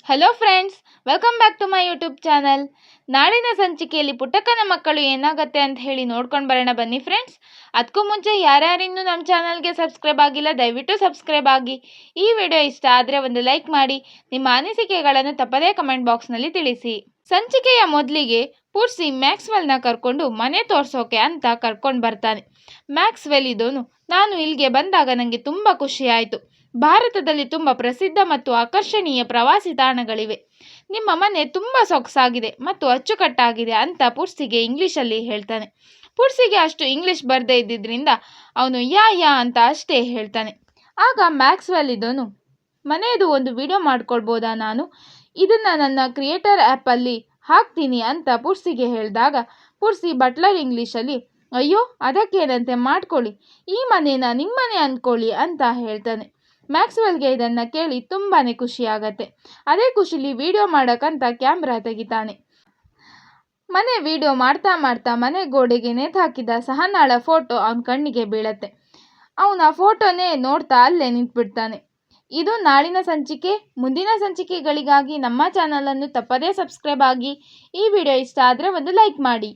Hello friends, welcome back to my YouTube channel. ನಾಳಿನ ಸಂಚಿಕೆಯಲ್ಲಿ ಪುಟ್ಟಕ್ಕನ ಮಕ್ಕಳು ಏನಾಗುತ್ತೆ ಅಂತ ಹೇಳಿ ನೋಡ್ಕೊಂಡು ಬರೋಣ ಬನ್ನಿ ಫ್ರೆಂಡ್ಸ್. ಅದಕ್ಕೂ ಮುಂಚೆ ಯಾರ್ಯಾರಿನ್ನೂ ನಮ್ಮ ಚಾನಲ್ಗೆ ಸಬ್ಸ್ಕ್ರೈಬ್ ಆಗಿಲ್ಲ, ದಯವಿಟ್ಟು ಸಬ್ಸ್ಕ್ರೈಬ್ ಆಗಿ. ಈ ವಿಡಿಯೋ ಇಷ್ಟ ಆದರೆ ಒಂದು ಲೈಕ್ ಮಾಡಿ, ನಿಮ್ಮ ಅನಿಸಿಕೆಗಳನ್ನು ತಪ್ಪದೇ ಕಮೆಂಟ್ ಬಾಕ್ಸ್ನಲ್ಲಿ ತಿಳಿಸಿ. ಸಂಚಿಕೆಯ ಮೊದಲಿಗೆ ಪುರ್ಸಿ ಮ್ಯಾಕ್ಸ್ವೆಲ್ನ ಕರ್ಕೊಂಡು ಮನೆ ತೋರಿಸೋಕೆ ಅಂತ ಕರ್ಕೊಂಡು ಬರ್ತಾನೆ. ಮ್ಯಾಕ್ಸ್ವೆಲ್ ಇದೋನು, ನಾನು ಇಲ್ಲಿಗೆ ಬಂದಾಗ ನನಗೆ ತುಂಬ ಖುಷಿಯಾಯಿತು. ಭಾರತದಲ್ಲಿ ತುಂಬ ಪ್ರಸಿದ್ಧ ಮತ್ತು ಆಕರ್ಷಣೀಯ ಪ್ರವಾಸಿ ತಾಣಗಳಿವೆ. ನಿಮ್ಮ ಮನೆ ತುಂಬ ಸೊಗಸಾಗಿದೆ ಮತ್ತು ಅಚ್ಚುಕಟ್ಟಾಗಿದೆ ಅಂತ ಪುರ್ಸಿಗೆ ಇಂಗ್ಲೀಷಲ್ಲಿ ಹೇಳ್ತಾನೆ. ಪುರ್ಸಿಗೆ ಅಷ್ಟು ಇಂಗ್ಲೀಷ್ ಬರದೇ ಇದ್ದಿದ್ದರಿಂದ ಅವನು ಯಾ ಅಂತ ಅಷ್ಟೇ ಹೇಳ್ತಾನೆ. ಆಗ ಮ್ಯಾಕ್ಸ್ವೆಲ್ ಇದೋನು, ಮನೆಯದು ಒಂದು ವಿಡಿಯೋ ಮಾಡ್ಕೊಳ್ಬೋದಾ, ನಾನು ಇದನ್ನು ನನ್ನ ಕ್ರಿಯೇಟರ್ ಆ್ಯಪಲ್ಲಿ ಹಾಕ್ತೀನಿ ಅಂತ ಪುರ್ಸಿಗೆ ಹೇಳಿದಾಗ ಪುರ್ಸಿ ಬಟ್ಲರ್ ಇಂಗ್ಲೀಷಲ್ಲಿ ಅಯ್ಯೋ ಅದಕ್ಕೇನಂತೆ, ಮಾಡ್ಕೊಳ್ಳಿ, ಈ ಮನೇನ ನಿಮ್ಮನೆ ಅಂದ್ಕೊಳ್ಳಿ ಅಂತ ಹೇಳ್ತಾನೆ. ಮ್ಯಾಕ್ಸ್ವೆಲ್ಗೆ ಇದನ್ನು ಕೇಳಿ ತುಂಬಾ ಖುಷಿಯಾಗತ್ತೆ. ಅದೇ ಖುಷಿಲಿ ವಿಡಿಯೋ ಮಾಡೋಕ್ಕಂತ ಕ್ಯಾಮ್ರಾ ತೆಗಿತಾನೆ. ಮನೆ ವಿಡಿಯೋ ಮಾಡ್ತಾ ಮಾಡ್ತಾ ಮನೆ ಗೋಡೆಗೆ ನೇತಾಕಿದ ಸಹನಾಳ ಫೋಟೋ ಅವನ ಕಣ್ಣಿಗೆ ಬೀಳತ್ತೆ. ಅವನ ಫೋಟೋನೇ ನೋಡ್ತಾ ಅಲ್ಲೇ ನಿಂತ್ಬಿಡ್ತಾನೆ. ಇದು ನಾಳಿನ ಸಂಚಿಕೆ. ಮುಂದಿನ ಸಂಚಿಕೆಗಳಿಗಾಗಿ ನಮ್ಮ ಚಾನಲನ್ನು ತಪ್ಪದೇ ಸಬ್ಸ್ಕ್ರೈಬ್ ಆಗಿ. ಈ ವಿಡಿಯೋ ಇಷ್ಟ ಆದರೆ ಒಂದು ಲೈಕ್ ಮಾಡಿ.